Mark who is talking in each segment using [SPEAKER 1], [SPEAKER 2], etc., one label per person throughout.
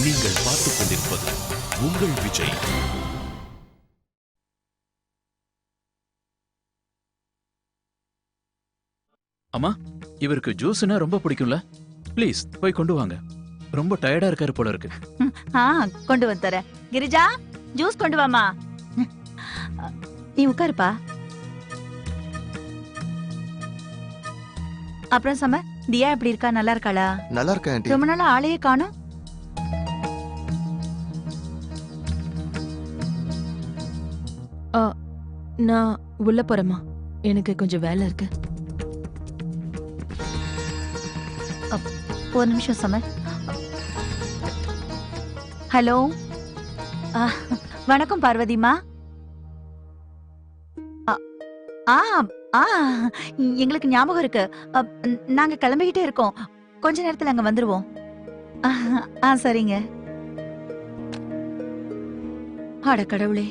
[SPEAKER 1] நீங்கள் பார்த்துக் கொண்டிருப்பது உங்கள் விஜய்.
[SPEAKER 2] அம்மா, இவருக்கு ஜூஸ்னா ரொம்ப பிடிக்கும்ல, ப்ளீஸ் போய் கொண்டு வாங்க. ரொம்ப டயர்டா இருக்காரு போல இருக்கு.
[SPEAKER 3] கொண்டு வந்து தரேன். கிரிஜா, ஜூஸ் கொண்டு வாமா. நீ உட்காருப்பா. அப்புறம் சம தியா எப்படி இருக்கா? நல்லா இருக்காளா?
[SPEAKER 4] நல்லா இருக்கேன் ஆண்டி.
[SPEAKER 3] ரொம்ப நாளா ஆளையே காணோம்.
[SPEAKER 5] நான் உள்ள போறேம்மா, எனக்கு கொஞ்சம் வேலை இருக்கு.
[SPEAKER 3] ஒரு நிமிஷம் சம. ஹலோ, வணக்கம் பார்வதிமா. எங்களுக்கு ஞாபகம் இருக்கு. நாங்க கிளம்பிக்கிட்டே இருக்கோம். கொஞ்ச நேரத்துல அங்க வந்துருவோம். சரிங்க. அட கடவுளே,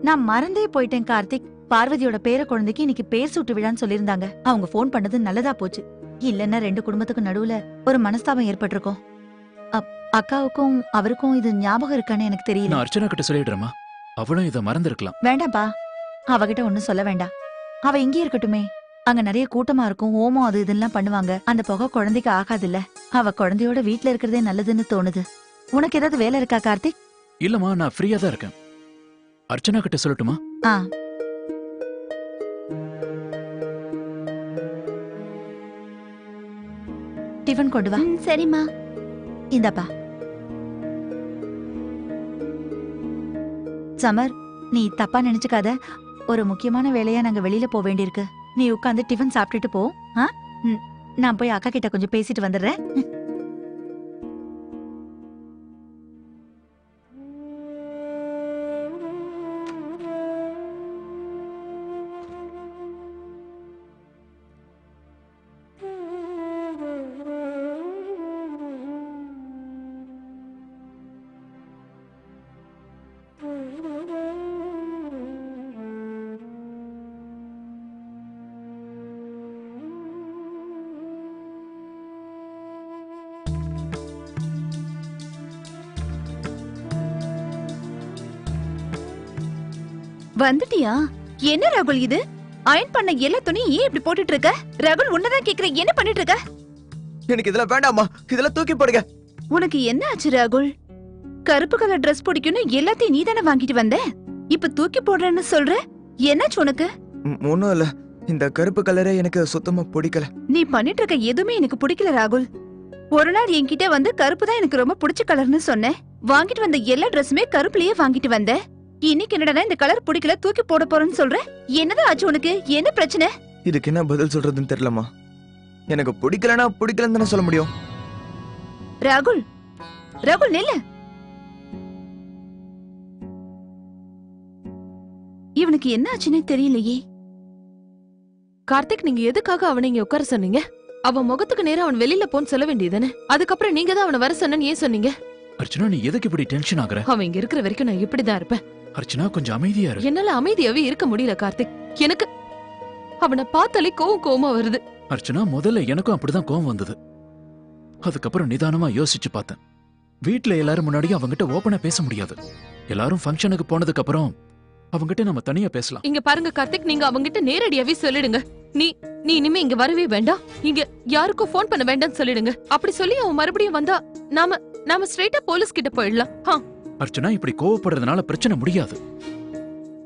[SPEAKER 3] நான் மறந்தே போயிட்டேன் கார்த்திக். பார்வதியோட பேர குழந்தைக்கு இன்னைக்கு பேர் சூட்டு விழான்னு சொல்லிருந்தாங்க. அவங்க போன் பண்ணது நல்லதா போச்சு. இல்லன்னா 2 குடும்பத்துக்கு நடுவுல ஒரு மனஸ்தாபம் ஏற்பட்டிருக்கும். அக்காவுக்கும் அவருக்கும் இது ஞாபகம் இருக்கான்னு எனக்கு தெரியல.
[SPEAKER 2] நான் அர்ச்சனா கிட்ட சொல்லிடுறேம்மா, அவளும் இதை மறந்துருக்கலாம்.
[SPEAKER 3] வேண்டாம்பா, அவகிட்ட ஒண்ணும் சொல்ல வேண்டாம். அவ இங்கே இருக்கட்டுமே. அங்க நிறைய கூட்டமா இருக்கும், ஓமம் அது இதெல்லாம் பண்ணுவாங்க. அந்த புகை குழந்தைக்கு ஆகாதுல்ல. அவ குழந்தையோட வீட்டுல இருக்கிறதே நல்லதுன்னு தோணுது. உனக்கு ஏதாவது வேலை இருக்கா கார்த்திக்?
[SPEAKER 2] இல்லம்மா, நான் ஃப்ரீயா தான் இருக்கேன். அர்ச்சனா கிட்ட சொல்லட்டுமா?
[SPEAKER 3] டிஃபன் கொண்டு வா.
[SPEAKER 6] சரிம்மா.
[SPEAKER 3] இந்தப்பா. சமர், நீ தப்பா நினைச்சுக்காத. ஒரு முக்கியமான வேலையா நாங்க வெளியில போக வேண்டியிருக்கு. நீ உட்கார்ந்து டிஃபன் சாப்பிட்டுட்டு போ. நான் போய் அக்கா கிட்ட கொஞ்சம் பேசிட்டு வந்துடுறேன்.
[SPEAKER 6] வந்துட்டியா? என்ன ராகுல் இது? அயன் பண்ண எல்லா துணியும் ஏன் இப்படி போட்டுட்டு இருக்க? ராகுல், உன்னதான் கேக்குறேன், என்ன பண்ணிட்டு இருக்க?
[SPEAKER 4] எனக்கு இதெல்லாம் வேண்டாம்மா, இதெல்லாம் தூக்கி போடுங்க.
[SPEAKER 6] உனக்கு என்ன ஆச்சு ராகுல்? கருப்பு கலர் Dress பிடிக்கும்னு எல்லாத்தையும் நீதானே வாங்கிட்டு வந்த. இப்ப தூக்கி போடுறேன்னு சொல்ற, என்னாச்சு உனக்கு?
[SPEAKER 4] ஒண்ணும் இல்ல, இந்த கருப்பு கலரே எனக்கு சுத்தமா பிடிக்கல.
[SPEAKER 6] நீ பண்ணிட்டு இருக்க எதுவுமே எனக்கு பிடிக்கல ராகுல். ஒரு நாள் என்கிட்ட வந்து கருப்பு தான் எனக்கு ரொம்ப பிடிச்ச கலர்னு சொன்னேன். வாங்கிட்டு வந்த எல்லா Dressமே கருப்புலயே வாங்கிட்டு வந்த. இன்னைக்கு என்னடா இந்த கலர் பிடிக்கல, தூக்கி போட போறேன்னு சொல்ற? என்னதான் ஆச்சு உனக்கு? என்ன பிரச்சனை?
[SPEAKER 4] இதுக்கு என்ன பதில் சொல்றதுன்னு தெரியலமா. எனக்கு பிடிக்கலனா பிடிக்கலன்னு தானே சொல்ல முடியும்.
[SPEAKER 6] ராகுல், ராகுல் நில்லு. இவனுக்கு என்ன ஆச்சுன்னே தெரியலையே.
[SPEAKER 5] கார்த்திக், நீங்க எதுக்காக அவனை இங்க உட்கார சொன்னீங்க? அவன் முகத்துக்கு நேரா அவன் வெளியில போன்னு சொல்ல வேண்டியதானே? அதுக்கப்புறம் நீங்க தான் அவனை வர சொன்னேன்னு ஏன் சொன்னீங்க?
[SPEAKER 2] அர்ச்சனா, நீ எதுக்கு இப்படி டென்ஷன் ஆகுற?
[SPEAKER 5] அவன் இங்க இருக்கிற வரைக்கும் நான் இப்படிதான் இருப்பேன்.
[SPEAKER 2] அர்ச்சனா, கொஞ்சம் அமைதியா இரு.
[SPEAKER 5] என்னால அமைதியாவே இருக்க முடியல கார்த்திக். எனக்கு அவனை பார்த்தாலே கோவமா வருது.
[SPEAKER 2] அர்ச்சனா, முதல்ல எனக்கும் அப்படிதான் கோவம் வந்தது. அதுக்கப்புறம் நிதானமா யோசிச்சு பார்த்தேன். வீட்ல எல்லாரும் முன்னாடியும் அவங்கிட்ட ஓபனா பேச முடியாது. எல்லாரும் ஃபங்க்ஷனுக்கு போனதுக்கு அப்புறம் அவங்கிட்ட நம்ம தனியா பேசலாம்.
[SPEAKER 5] இங்க பாருங்க கார்த்திக், நீங்க அவங்கிட்ட நேரடியாவே சொல்லிடுங்க. நீ இனிமே இங்க வரவே வேண்டாம், இங்க யாருக்கும் போன் பண்ண வேண்டாம்னு சொல்லிடுங்க. அப்படி சொல்லி அவன் மறுபடியும் வந்தா நாம ஸ்ட்ரைட்டா போலீஸ் கிட்ட போயிடலாம்.
[SPEAKER 2] அர்ச்சனா, இப்படி கோவப்படுறதுனால பிரச்சனை முடியாது.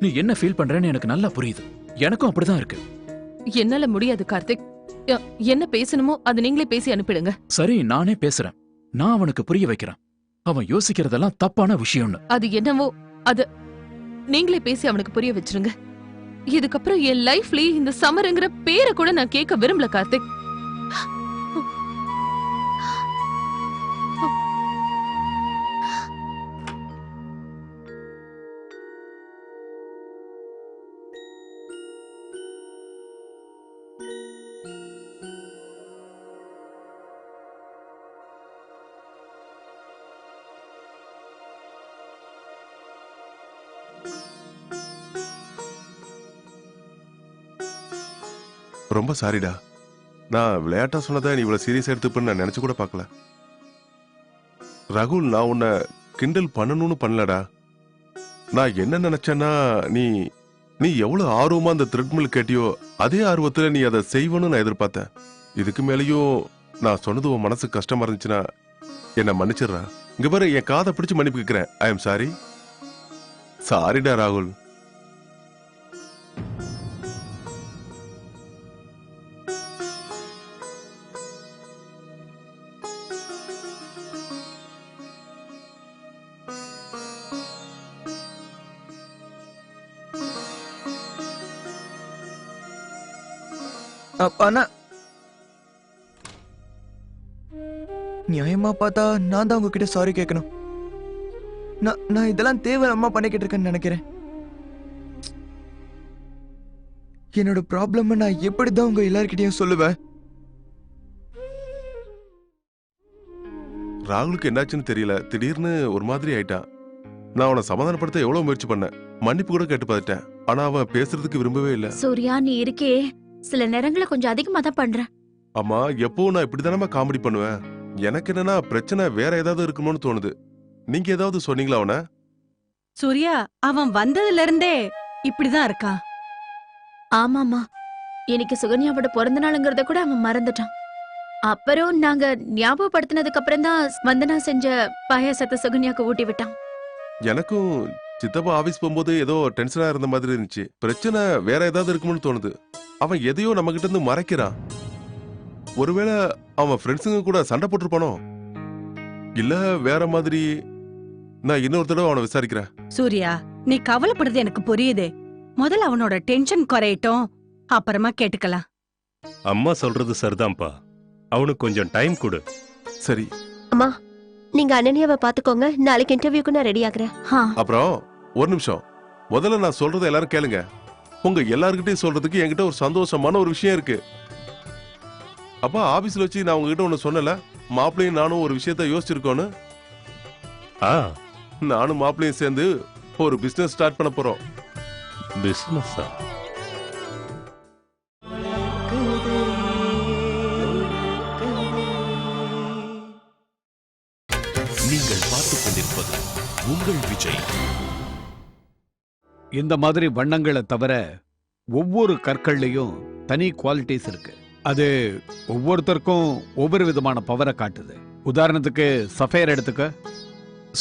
[SPEAKER 2] நீ என்ன ஃபீல் பண்றேன்னு எனக்கு நல்லா புரியுது. எனக்கும் அப்படிதான் இருக்கு.
[SPEAKER 5] என்னால முடியாது கார்த்திக். என்ன பேசணுமோ அது நீங்களே பேசி அனுப்பிடுங்க.
[SPEAKER 2] சரி, நானே பேசுறேன். நான் அவனுக்கு புரிய வைக்கிறேன். அவன் யோசிக்கிறதெல்லாம் தப்பான விஷயம்னு.
[SPEAKER 5] அது என்னவோ அது நீங்களே பேசி அவனுக்கு புரிய வச்சிருங்க. இதுக்கப்புறம் என் லைஃப்லயே இந்த சமருங்கிற பேரை கூட நான் கேட்க விரும்பல கார்த்திக்.
[SPEAKER 7] ரொம்ப சாரிடா. நான் விளையாட்டா சொன்னதை நீ இவ்வளவு சீரியஸா எடுத்துப்பன்னு நான் நினைச்சு கூட பார்க்கல. ராகுல், நான் உன்னை கிண்டல் பண்ணணும்னு பண்ணலடா. நான் என்ன நினைச்சேன்னா, நீ நீ எவ்வளவு ஆர்வமா அந்த த்ரெட்மில் கேட்டியோ அதே ஆர்வத்துல நீ அதை செய்வன்னு நான் எதிர்பார்த்தேன். இதுக்கு மேலேயும் நான் சொன்னது உன் மனசு கஷ்டமா இருந்துச்சுன்னா என்ன மன்னிச்சிடுறா. இங்க பாரு, என் காதை பிடிச்சு மன்னிப்பு கேட்கிறேன். I am sorry. சாரிடா ராகுல்.
[SPEAKER 4] அண்ணா, நியாயமா பார்த்தா நான் தான் உங்ககிட்ட சாரி கேட்கணும். நான் இதெல்லாம் தேவையில்லாம பண்ணிக்கிட்டு இருக்கேன்னு நினைக்கிறேன். என்னோட ப்ராப்ளம் நான் எப்படிதான் உங்க எல்லார்கிட்டயும் சொல்லுவேன்?
[SPEAKER 7] ராகுலுக்கு என்னாச்சுன்னு தெரியல, திடீர்னு ஒரு மாதிரி ஆயிட்டான். நான் அவனை சமாதானப்படுத்த எவ்வளவு முயற்சி பண்ணேன், மன்னிப்பு கூட கேட்டு பார்த்துட்டேன். ஆனா அவன் பேசுறதுக்கு விரும்பவே இல்லை.
[SPEAKER 6] சூர்யா, நீ இருக்கே, சில நேரங்கள கொஞ்சம் அதிகமா தான் பண்ற.
[SPEAKER 7] அம்மா, எப்பவும் நான் இப்படிதானமா காமெடி பண்ணுவேன். எனக்கு என்னன்னா பிரச்சனை வேற ஏதாவது இருக்குமோன்னு தோணுது. நீங்க ஏதாவது சொன்னீங்களா அவனை?
[SPEAKER 8] சூர்யா, அவன் வந்ததுல இருந்தே இப்படிதான் இருக்கான்.
[SPEAKER 6] ஆமாமா, இன்னைக்கு சுகன்யாவோட பிறந்த நாளுங்கிறத கூட அவன் மறந்துட்டான். அப்புறம் நாங்க ஞாபகப்படுத்தினதுக்கு அப்புறம் தான் வந்தனா செஞ்ச பாயாசத்தை சுகன்யாக்கு ஊட்டி விட்டான்.
[SPEAKER 7] எனக்கும் சித்தப்பா ஆபீஸ் போகும்போது ஏதோ டென்ஷனா இருந்த மாதிரி இருந்துச்சு. பிரச்சனை வேற ஏதாவது இருக்கும்னு தோணுது. அவன் எதையோ நம்ம கிட்ட இருந்து மறைக்கிறான். ஒருவேளை அவன் ஃப்ரெண்ட்ஸுங்க கூட சண்டை போட்டிருப்பானோ, இல்ல வேற மாதிரி. நான் இன்னொரு தடவை அவனை விசாரிக்கிறேன்.
[SPEAKER 8] சூர்யா, நீ கவலைப்படுறது எனக்கு புரியுது. முதல்ல அவனோட டென்ஷன் குறையட்டும், அப்புறமா கேட்டுக்கலாம்.
[SPEAKER 9] அம்மா சொல்றது சரிதான்ப்பா. அவனுக்கு கொஞ்சம் டைம் கொடு.
[SPEAKER 7] சரி.
[SPEAKER 10] அம்மா, நீங்க அனன்யாவை பாத்துக்கோங்க. நாளைக்கு இன்டர்வியூக்கு நான் ரெடி ஆகுறேன்.
[SPEAKER 7] அப்புறம் ஒரு நிமிஷம், முதல்ல நான் சொல்றதை எல்லாரும் கேளுங்க. உங்க எல்லார்கிட்டயும் சொல்றதுக்கு என்கிட்ட ஒரு சந்தோஷமான ஒரு விஷயம் இருக்கு. அப்பா, ஆபீஸ்ல வச்சு நான் உங்ககிட்ட ஒண்ணு சொன்னல, மாப்பிள்ளையும் நானும் ஒரு விஷயத்த யோசிச்சிருக்கோன்னு. நானும் மாப்பிள்ளையும் சேர்ந்து ஒரு பிசினஸ் ஸ்டார்ட் பண்ண போறோம்.
[SPEAKER 9] பிசினஸா?
[SPEAKER 1] நீங்கள் பார்த்துக் கொண்டிருப்பது உங்கள் விஜய்.
[SPEAKER 11] இந்த மாதிரி வண்ணங்களை தவிர ஒவ்வொரு கற்கள்லையும் தனி குவாலிட்டிஸ் இருக்கு. அது ஒவ்வொருத்தருக்கும் ஒவ்வொரு விதமான பவரை காட்டுது. உதாரணத்துக்கு சஃபயர் எடுத்துக்க.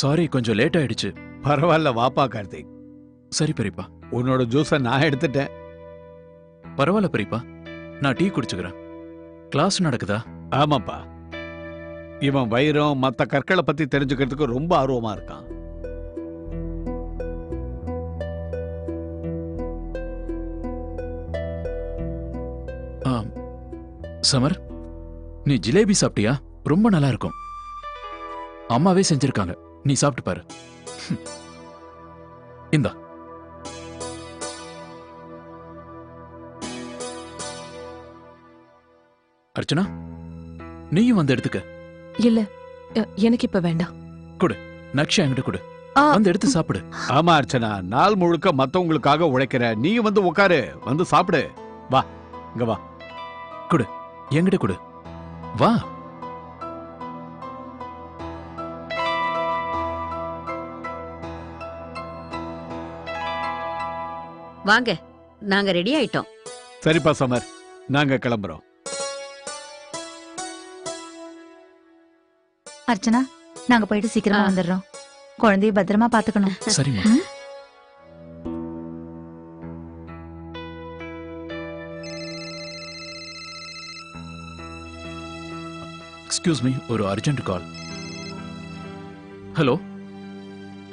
[SPEAKER 2] சாரி, கொஞ்சம் லேட் ஆயிடுச்சு.
[SPEAKER 11] பரவாயில்ல, வாப்பா கார்த்திக்.
[SPEAKER 2] சரி பெரியப்பா.
[SPEAKER 11] உன்னோட ஜூஸை நான் எடுத்துட்டேன்.
[SPEAKER 2] பரவாயில்ல பெரியப்பா, நான் டீ குடிச்சுக்கிறேன். கிளாஸ் நடக்குதா?
[SPEAKER 11] ஆமாப்பா. இவன் வைரம் மத்த கற்களை பத்தி தெரிஞ்சுக்கிறதுக்கு ரொம்ப ஆர்வமா இருக்கான்.
[SPEAKER 2] சமர், நீ ஜிலேபி சாப்பிட்டியா? ரொம்ப நல்லா இருக்கும். அம்மாவே செஞ்சிருக்காங்க, நீ சாப்பிட்டு பாரு. இந்தா. அர்ச்சனா, நீயும் வந்து எடுத்துக்க.
[SPEAKER 5] இல்ல, எனக்கு இப்ப வேண்டாம்.
[SPEAKER 2] கொடு, நக்ஷா என்கிட்ட கொடு. வந்து எடுத்து சாப்பிடு.
[SPEAKER 11] ஆமா அர்ச்சனா, நாள் முழுக்க மத்தவங்களுக்காக உழைக்கிற நீ வந்து உட்காரு, வந்து சாப்பிடு. வா, இங்க வா.
[SPEAKER 2] கொடு, என்கிட்ட கொடு. வா.
[SPEAKER 12] வாங்க, நாங்க ரெடி ஆயிட்டோம்.
[SPEAKER 11] சரிப்பா சமர், நாங்க கிளம்புறோம்.
[SPEAKER 3] அர்ச்சனா, நாங்க போயிட்டு சீக்கிரமா வந்துடுறோம். குழந்தைய பத்திரமா பாத்துக்கணும்.
[SPEAKER 2] சரிம்மா. எக்ஸ்கியூஸ் மீ, ஒரு அர்ஜென்ட் கால். Hello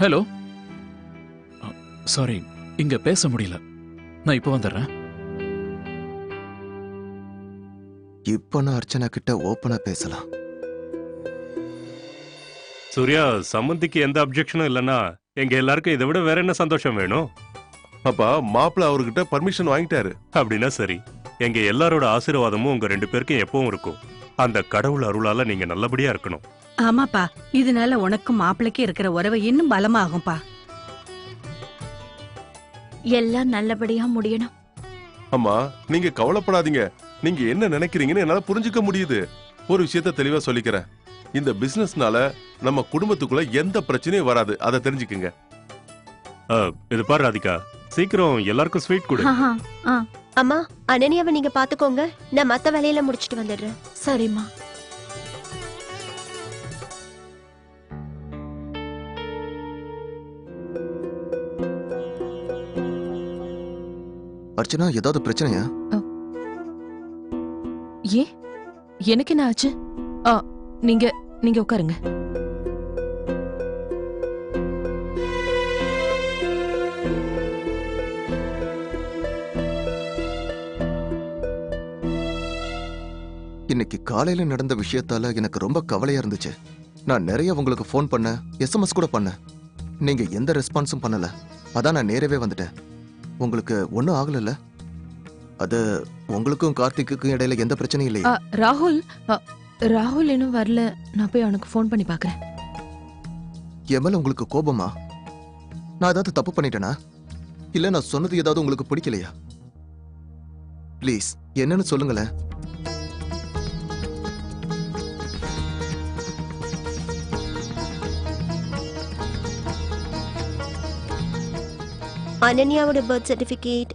[SPEAKER 2] hello. சாரி, இங்க பேச முடியல. நான் இப்போ வந்துடுறேன்.
[SPEAKER 4] இப்போ நான் அர்ச்சனா கிட்ட ஓப்பனா பேசலாம்.
[SPEAKER 9] சூர்யா, சம்மந்திக்கு எந்த அப்ஜெக்ஷனும் இல்லைன்னா எங்க எல்லாருக்கும் இதை விட வேற என்ன சந்தோஷம் வேணும்?
[SPEAKER 7] அப்பா, மாப்பிள்ள அவர்கிட்ட பர்மிஷன் வாங்கிட்டாரு.
[SPEAKER 9] அப்படின்னா சரி. எங்க எல்லாரோட ஆசீர்வாதமும் உங்க 2 பேருக்கும் எப்பவும் இருக்கும். அந்த கடவுள் அருளால நீங்க நல்லபடியா இருக்கணும்.
[SPEAKER 8] ஆமாப்பா, இதனால உனக்கும் மாப்பிளைக்கு இருக்கிற உறவு இன்னும் பலமாகும்பா.
[SPEAKER 6] எல்லாம் நல்லபடியா முடியணும்.
[SPEAKER 7] அம்மா, நீங்க கவலைப்படாதீங்க. நீங்க என்ன நினைக்கிறீங்கன்னு என்னால புரிஞ்சுக்க முடியுது. ஒரு விஷயத்த தெளிவா சொல்லிக்கிறேன். இந்த பிசினஸ்னால நம்ம குடும்பத்துக்குள்ள எந்த பிரச்சனையும் வராது, அதை தெரிஞ்சுக்குங்க.
[SPEAKER 9] இது பாரு ராதிகா, சீக்கிரம் எல்லாருக்கும் ஸ்வீட் கொடு.
[SPEAKER 10] அம்மா, அனன்யாவை நீங்க பாத்துக்கோங்க, நான் மத்த வேலையில முடிச்சிட்டு வந்துடுறேன்.
[SPEAKER 5] சரிம்மா.
[SPEAKER 4] அர்ச்சனா, ஏதாவது பிரச்சனையா?
[SPEAKER 5] ஏன், எனக்கு என்ன ஆச்சு? நீங்க நீங்க உட்காருங்க.
[SPEAKER 4] இன்னைக்கு காலையில நடந்த விஷயத்தால எனக்கு ரொம்ப கவலையா இருந்துச்சு. நான் நிறைய உங்களுக்கு ஃபோன் பண்ண, எஸ்எம்எஸ் கூட பண்ண, நீங்க எந்த ரெஸ்பான்ஸும் பண்ணல. அதான் நான் நேரவே வந்துட்டேன். உங்களுக்கு ஒன்னும் ஆகல? அது உங்களுக்கும் கார்த்திக்குக்கும் இடையில எந்த பிரச்சனையும் இல்லையா?
[SPEAKER 5] ராகுல் இன்னும் வரல. நான் போய் அவனுக்கு ஃபோன் பண்ணி பாக்குறேன்.
[SPEAKER 4] என் மேல உங்களுக்கு கோபமா? நான் ஏதாவது தப்பு பண்ணிட்டேனா? இல்ல நான் சொன்னது ஏதாவது உங்களுக்கு பிடிக்கலையா? ப்ளீஸ் என்னன்னு சொல்லுங்களேன்.
[SPEAKER 10] அனன்யாவோட பர்த் சர்டிபிகேட்,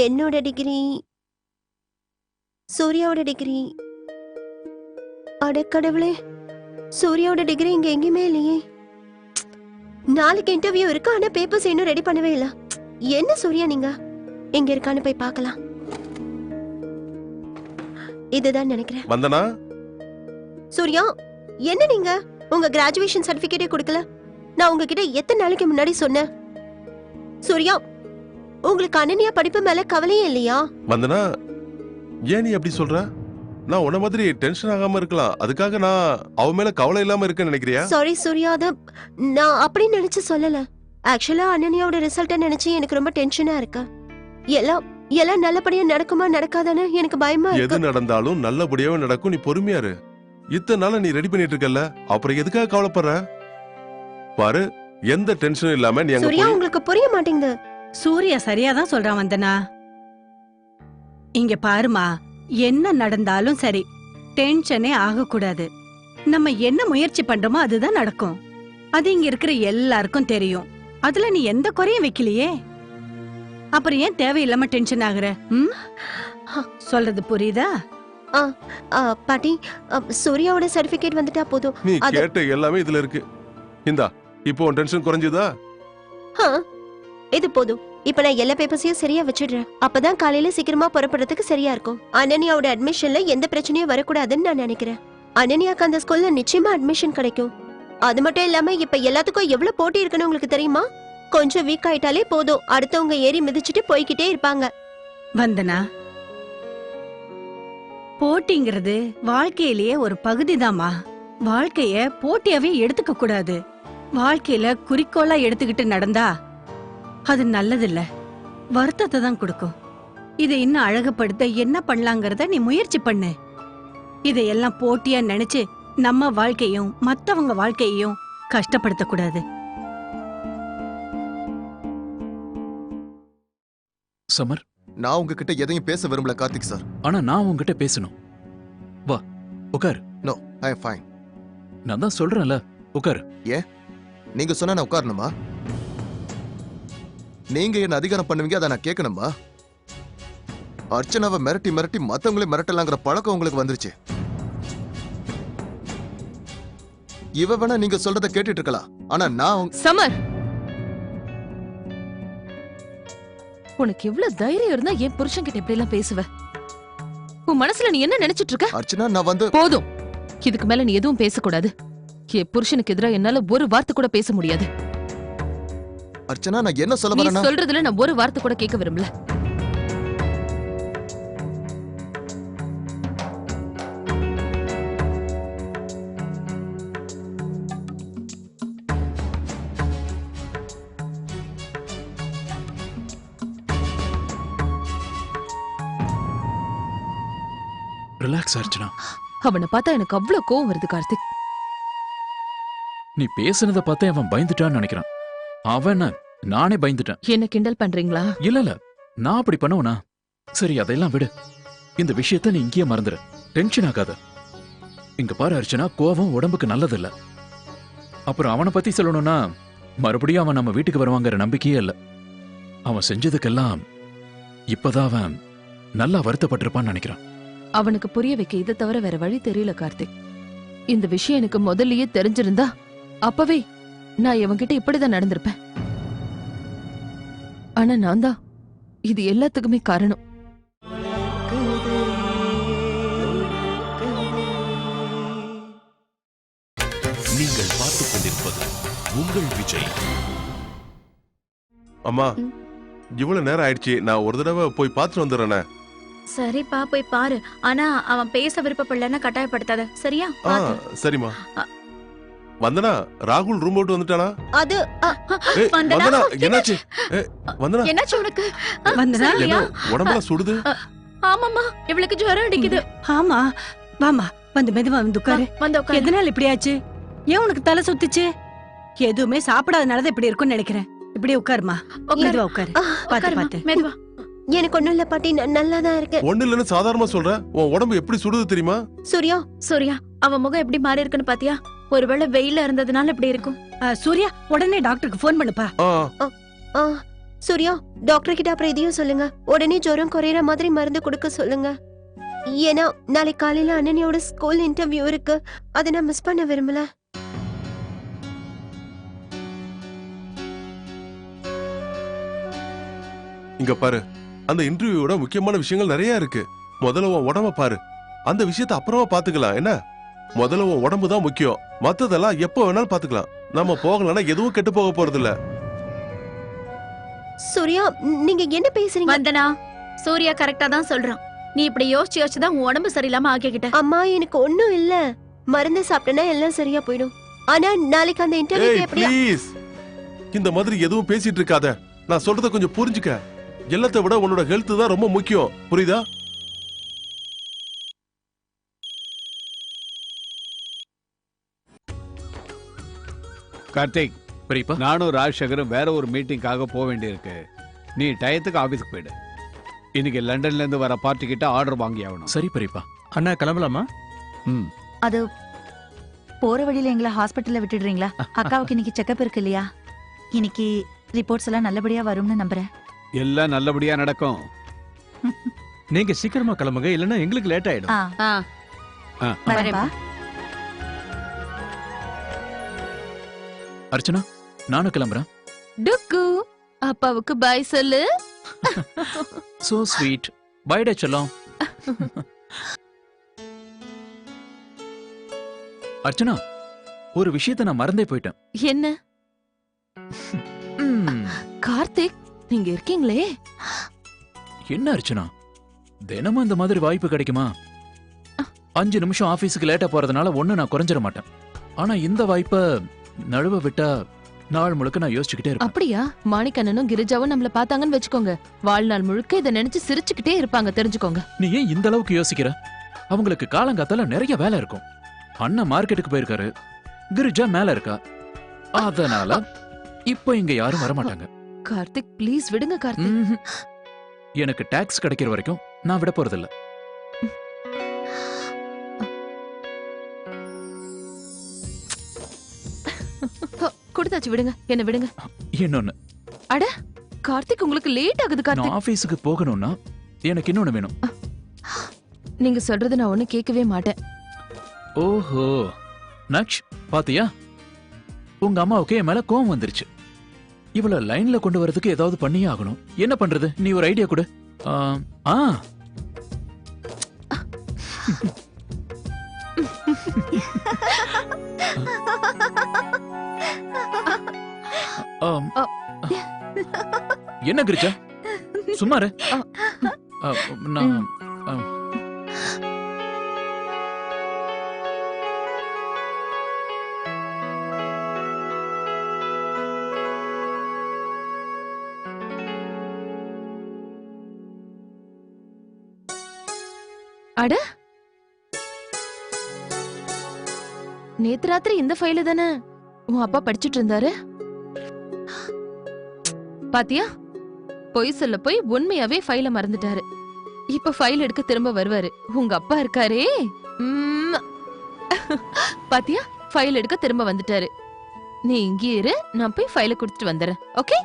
[SPEAKER 10] என்னோட டிகிரி, சூர்யாவோட டிகிரி. அடக்கடவுளே, சூர்யாவோட டிகிரி இங்க எங்கேயுமே இல்லையே. நாளைக்கு இன்டர்வியூ இருக்கு, ஆனா பேப்பர்ஸ் இன்னும் ரெடி பண்ணவே இல்ல. என்ன சூர்யா, நீங்க எங்க இருக்கான்னு போய் பார்க்கலாம். இதுதான் நினைக்கிறேன்.
[SPEAKER 7] வந்தனா?
[SPEAKER 10] சூர்யா, என்ன நீங்க உங்க கிராஜுவேஷன் சர்டிபிகேட்டே கொடுக்கல? நான் உங்ககிட்ட எத்தனை நாளைக்கு முன்னாடி சொன்னேன்? சூர்யா, உங்களுக்கு அனன்யா படிப்பு மேல கவலையே இல்லையா?
[SPEAKER 7] வந்தனா, ஏன் நீ அப்படி சொல்ற? நான் உன்ன மாதிரி டென்ஷன் ஆகாம இருக்கலாம், அதுக்காக நான் அவ மேல கவலை இல்லாம இருக்கேன்னு நினைக்கிறியா?
[SPEAKER 10] சாரி சூர்யா, அத நான் அப்படி நினைச்சு சொல்லல. ஆக்சுவலா அனன்யாவோட ரிசல்ட்ட நினைச்சு எனக்கு ரொம்ப டென்ஷனா இருக்கு. எல்லாம் நல்லபடியா நடக்குமா நடக்காதான்னு எனக்கு பயமா இருக்கு.
[SPEAKER 7] எது நடந்தாலும் நல்லபடியாவே நடக்கும், நீ பொறுமையா இரு. இத்தனை நாளா நீ ரெடி பண்ணிட்டு இருக்கல, அப்புறம் எதுக்காக கவலைப்படுற? பாரு, எந்த டென்ஷனும் இல்லாம நீ அங்க
[SPEAKER 10] சூர்யா, உங்களுக்கு புரிய மாட்டேங்குது.
[SPEAKER 8] சூர்யா சரியாதான் சொல்றான் வந்தனா. இங்க பாருமா, என்ன நடந்தாலும் சரி, டென்ஷனே ஆகக்கூடாது. நம்ம என்ன முயற்சி பண்றோமோ அதுதான் நடக்கும். அது இங்க இருக்கிற எல்லாருக்கும் தெரியும். அதுல நீ எந்த குறையும் வைக்கலையே, அப்புறம் ஏன் தேவையில்லாம டென்ஷன் ஆகுற? சொல்றது புரியுதா?
[SPEAKER 10] பாட்டி, சூர்யாவோட சர்டிபிகேட் வந்துட்டா போதும்.
[SPEAKER 7] நீ கேட்ட எல்லாமே இதுல இருக்கு. இந்தா, இப்போ உன் டென்ஷன் குறைஞ்சதா?
[SPEAKER 10] இது போதும். இப்ப நான் எல்லா பேப்பர்ஸையும் சரியா வச்சிடுறேன். அப்பதான் காலையில சீக்கிரமா புறப்படுறதுக்கு சரியா இருக்கும். அனன்யாவோட அட்மிஷன்ல எந்த பிரச்சனையும் வரக்கூடாதுன்னு நான் நினைக்கிறேன். அனன்யாக்கு அந்த ஸ்கூல்ல நிச்சயமா அட்மிஷன் கிடைக்கும். அது மட்டும் இல்லாம இப்ப எல்லாத்துக்கும் எவ்வளவு போட்டி இருக்குன்னு உங்களுக்கு தெரியுமா? கொஞ்சம் வீக் ஆயிட்டாலே போதும், அடுத்தவங்க ஏறி மிதிச்சுட்டு போய்கிட்டே இருப்பாங்க.
[SPEAKER 8] வந்தனா, போட்டிங்கிறது வாழ்க்கையிலேயே ஒரு பகுதிதாம்மா. வாழ்க்கைய போட்டியாவே எடுத்துக்க கூடாது. வாழ்க்கையில குறிக்கோளா எடுத்துக்கிட்டு நடந்தா அது நல்லதில்ல, வருத்தத்தை தான் கொடுக்கும். இதை இன்னும் அழகுபடுத்த என்ன பண்ணலாங்கிறத நீ முயற்சி பண்ணு. இதையெல்லாம் போட்டியா நினைச்சு நம்ம வாழ்க்கையும் மத்தவங்க வாழ்க்கையையும் கஷ்டப்படுத்த கூடாது.
[SPEAKER 2] சமர்,
[SPEAKER 4] நான் உங்ககிட்ட எதையும் பேச விரும்பல கார்த்திக் சார்.
[SPEAKER 2] ஆனா நான் உங்ககிட்ட பேசணும். வா உட்காரு.
[SPEAKER 4] No, I am fine.
[SPEAKER 2] நான் தான் சொல்றேன்ல, உட்காரு.
[SPEAKER 4] ஏன் நீங்க சொன்னா நான் உட்காரணுமா? நீங்க என்ன அதிகாரம் பண்ணுவீங்க, அதை நான் கேட்கணுமா? அர்ச்சனாவை மிரட்டி மிரட்டி மத்தவங்களே மிரட்டலாங்கிற பழக்கம் உங்களுக்கு வந்துருச்சு. இவ வேணா நீங்க சொல்றத கேட்டுட்டு இருக்கலாம், ஆனா நான்
[SPEAKER 5] சமர், உனக்கு எவ்வளவு தைரியம் இருந்தா என் புருஷன் கிட்ட இப்படி எல்லாம் பேசுவ? உன் மனசுல நீ என்ன நினைச்சிட்டு இருக்க?
[SPEAKER 4] அர்ச்சனா, நான் வந்து
[SPEAKER 5] போதும். இதுக்கு மேல நீ எதுவும் பேசக்கூடாது. என் புருஷனுக்கு எதிராக என்னால ஒரு வார்த்தை கூட பேச முடியாது.
[SPEAKER 4] அர்ச்சனா, நான் என்ன சொல்ல
[SPEAKER 5] நீ
[SPEAKER 4] வரேன்னா,
[SPEAKER 5] சொல்றதுல நான் ஒரு வார்த்தை கூட கேட்க விரும்பல.
[SPEAKER 2] ரிலாக்ஸ் அர்ச்சனா.
[SPEAKER 5] அவனை பார்த்தா எனக்கு அவ்வளவு கோவம் வருது கார்த்திக்.
[SPEAKER 2] நீ பேசுனத பார்த்தே அவன் பயந்துட்டான்னு நினைக்கிறான். அவன் நானே பயந்துட்டேன்.
[SPEAKER 5] என்ன கிண்டல் பண்றீங்களா?
[SPEAKER 2] இல்ல, நான் அப்படி பண்ணுவனா? சரி, அதெல்லாம் விடு. இந்த விஷயத்த நீ இங்கேயே மறந்துரு. டென்ஷன் ஆகாத. இங்க பாரு அர்ச்சனா, கோவம் உடம்புக்கு நல்லதில்ல. அப்புறம் அவனை பத்தி சொல்லணும்னா மறுபடியும் அவன் நம்ம வீட்டுக்கு வருவாங்கிற நம்பிக்கையே இல்ல. அவன் செஞ்சதுக்கெல்லாம் இப்பதான் அவன் நல்லா வருத்தப்பட்டிருப்பான்னு நினைக்கிறான்.
[SPEAKER 5] அவனுக்கு புரிய வைக்க இதை தவிர வேற வழி தெரியல கார்த்திக். இந்த விஷயம் எனக்கு முதல்லயே தெரிஞ்சிருந்தா அப்பவே நான் இவன்கிட்ட இப்படிதான் நடந்திருப்பேன். ஆனா நான் தான் இது எல்லாத்துக்குமே காரணம்.
[SPEAKER 1] நீங்கள் பார்த்துக் கொண்டிருப்பது உங்கள் விஜய்.
[SPEAKER 7] அம்மா இவ்வளவு நேரம் ஆயிடுச்சு, நான் ஒரு தடவை போய் பார்த்துட்டு வந்துடுறேனே.
[SPEAKER 3] சரிப்பா, போய் பாரு. ஆனா அவன் பேச விருப்பப்படலன்னா கட்டாயப்படுத்தாத, சரியா?
[SPEAKER 7] சரிம்மா. வந்தனா, ராகுல் ரூம் விட்டு வந்துட்டானா?
[SPEAKER 10] அது
[SPEAKER 7] ஏய், வந்தனா என்னாச்சு? வந்தனா
[SPEAKER 3] என்னாச்சு உனக்கு?
[SPEAKER 8] வந்தனா
[SPEAKER 7] என்ன உடம்பெல்லாம் சுடுது?
[SPEAKER 3] ஆமாமா, இவளுக்கு ஜுரம் அடிக்குது.
[SPEAKER 8] ஆமா, வாமா, வந்து மெதுவா வந்து உட்காரு.
[SPEAKER 3] வந்து உட்காரு.
[SPEAKER 8] எதனால இப்படி ஆச்சு? ஏன் உனக்கு தலை சுத்துச்சு? எதுவுமே சாப்பிடாதனாலதான் இப்படி இருக்கும்னு நினைக்கிறேன். இப்படி உட்காருமா, மெதுவா உட்காரு. பாத்து பாத்து
[SPEAKER 3] மெதுவா.
[SPEAKER 10] எனக்கு ஒண்ணும் இல்ல பாட்டி, நல்லாதான் இருக்கு.
[SPEAKER 7] ஒண்ணு இல்லன்னு சாதாரணமா சொல்ற, உன் உடம்பு எப்படி சுடுது தெரியுமா?
[SPEAKER 3] சூர்யா, அவன் முகம் எப்படி மாறி இருக்குன்னு பாத்தியா? ஒருவேளை வெயில இருந்ததுனால இப்படி இருக்கும்.
[SPEAKER 8] சூர்யா, உடனே டாக்டருக்கு போன் பண்ணுப்பா.
[SPEAKER 10] சூர்யா, டாக்டர் கிட்ட அப்புறம் இதையும் சொல்லுங்க. உடனே ஜுரம் குறையற மாதிரி மருந்து கொடுக்க சொல்லுங்க. ஏன்னா நாளைக்கு காலையில அனன்யாவோட ஸ்கூல் இன்டர்வியூ இருக்கு, அதை நான் மிஸ் பண்ண விரும்பல.
[SPEAKER 7] இங்க பாரு, அந்த இன்டர்வியூவோட முக்கியமான விஷயங்கள் நிறைய இருக்கு. முதல்ல உன் உடம்ப பாரு, அந்த விஷயத்தை அப்புறமா பாத்துக்கலாம். என்ன, முதல்ல உன் உடம்பு தான் முக்கியம். மத்ததெல்லாம் எப்ப வேணாலும் பாத்துக்கலாம். நம்ம போகலன்னா எதுவும் கெட்டு போக போறது இல்ல.
[SPEAKER 10] சூர்யா, நீங்க என்ன பேசுறீங்க?
[SPEAKER 3] வந்தனா, சூர்யா கரெக்டா தான் சொல்றான். நீ இப்படி யோசிச்சு யோசிச்சுதான் உன் உடம்பு சரியில்லாம ஆக்கிக்கிட்ட.
[SPEAKER 10] அம்மா, எனக்கு ஒண்ணும் இல்ல. மருந்து சாப்பிட்டனா எல்லாம் சரியா போயிடும். ஆனா நாளைக்கு அந்த இன்டர்வியூ எப்படி?
[SPEAKER 7] ப்ளீஸ், இந்த மாதிரி எதுவும் பேசிட்டு இருக்காத. நான் சொல்றத கொஞ்சம் புரிஞ்சுக்க. எல்லாத்தை விட உன்னோட ஹெல்த் தான் ரொம்ப முக்கியம், புரியுதா?
[SPEAKER 11] கார்த்திக்,
[SPEAKER 2] பெரியப்பா,
[SPEAKER 11] நானும் ராஜசேகரும் வேற ஒரு மீட்டிங்காக போக வேண்டியிருக்கு. நீ டயத்துக்கு ஆபீஸ்க்கு போயிடு. இன்னைக்கு லண்டன்ல இருந்து வர பார்ட்டி கிட்ட ஆர்டர் வாங்கி ஆகணும்.
[SPEAKER 2] சரி பெரியப்பா.
[SPEAKER 13] அண்ணா கிளம்பலாமா?
[SPEAKER 3] அது போற வழியில எங்களை ஹாஸ்பிட்டல்ல விட்டுடுறீங்களா? அக்காவுக்கு இன்னைக்கு செக்கப் இருக்கு இல்லையா? இன்னைக்கு ரிப்போர்ட்ஸ் எல்லாம் நல்லபடியா வரும்னு நம்புறேன்.
[SPEAKER 11] எல்லாம் நல்லபடியா நடக்கும்.
[SPEAKER 13] நீங்க சீக்கிரமா கிளம்புங்க, இல்லன்னா எங்களுக்கு லேட் ஆயிடும்.
[SPEAKER 3] வரேன்பா.
[SPEAKER 2] அர்ச்சனா, நானும் கிளம்புறேன்.
[SPEAKER 5] டுக்கு, அப்பாவுக்கு பாய் சொல்லு.
[SPEAKER 2] So sweet. பை டே செல்லம். அர்ச்சனா, ஒரு விஷயத்தை நான் மறந்தே போயிட்டேன்.
[SPEAKER 5] என்ன? கார்த்திக், நீங்க இருக்கீங்களே.
[SPEAKER 2] என்ன அர்ச்சனா, தினமும் இந்த மாதிரி வாய்ப்பு கிடைக்குமா? 5 நிமிஷம் ஆபீஸுக்கு லேட்டா போறதுனால ஒண்ணு நான் குறைஞ்சிட மாட்டேன். ஆனா இந்த வாய்ப்பை நழுவ விட்டா நாள் முழுக்க நான் யோசிச்சுக்கிட்டே இருப்பேன்.
[SPEAKER 5] அப்படியா? மாணிக்கண்ணனும் கிரிஜாவும் நம்மள பார்த்தாங்கன்னு வெச்சுக்கோங்க, வாழ்நாள் முழுக்க இதை நினைச்சு சிரிச்சுக்கிட்டே இருப்பாங்க, தெரிஞ்சுக்கோங்க.
[SPEAKER 2] நீ ஏன் இந்த அளவுக்கு யோசிக்கிற? அவங்களுக்கு காலங்காத்தால நிறைய வேலை இருக்கும். அண்ணன் மார்க்கெட்டுக்கு போயிருக்காரு, கிரிஜா மேல இருக்கா. அதனால இப்போ இங்க யாரும் வரமாட்டாங்க.
[SPEAKER 5] கார்த்திக், ப்ளீஸ் விடுங்க கார்த்திக்.
[SPEAKER 2] எனக்கு டாக்ஸ் கிடைக்கிற வரைக்கும் நான் விட போறதில்ல.
[SPEAKER 5] கொடுத்தாச்சு, விடுங்க, என்ன விடுங்க.
[SPEAKER 2] இன்னொன்னு.
[SPEAKER 5] அட கார்த்திக், உங்களுக்கு லேட் ஆகுது
[SPEAKER 2] நான்
[SPEAKER 5] கார்த்திக்.
[SPEAKER 2] ஆபீஸுக்கு போகணும்னா எனக்கு இன்னொன்னு வேணும்.
[SPEAKER 5] நீங்க சொல்றது நான் ஒண்ணு கேட்கவே மாட்டேன்.
[SPEAKER 2] ஓஹோ, நக்ஷ் பாத்தியா, உங்க அம்மாவுக்கு என் மேல கோவம் வந்துருச்சு. இவள லைன்ல கொண்டு வரதுக்கு ஏதாவது பண்ணியே ஆகணும். என்ன பண்றது? நீ ஒரு ஐடியா கொடு. என்ன கிரிஜா, சும்மா இரு. நான்
[SPEAKER 5] அட, நேத்து ராத்திரி இந்த ஃபைல தானே உன் அப்பா படிச்சிட்டு இருந்தாரு. பாத்தியா, பொய் சொல்ல போய் உண்மையாவே ஃபைல மறந்துட்டாரு. இப்ப ஃபைல் எடுக்க திரும்ப வருவாரு. உங்க அப்பா இருக்காரே. பாத்தியா ஃபைல் எடுக்க திரும்ப வந்துட்டாரு. நீ இங்கே இரு, நான் போய் ஃபைலை கொடுத்துட்டு வந்துடுறேன். ஓகே?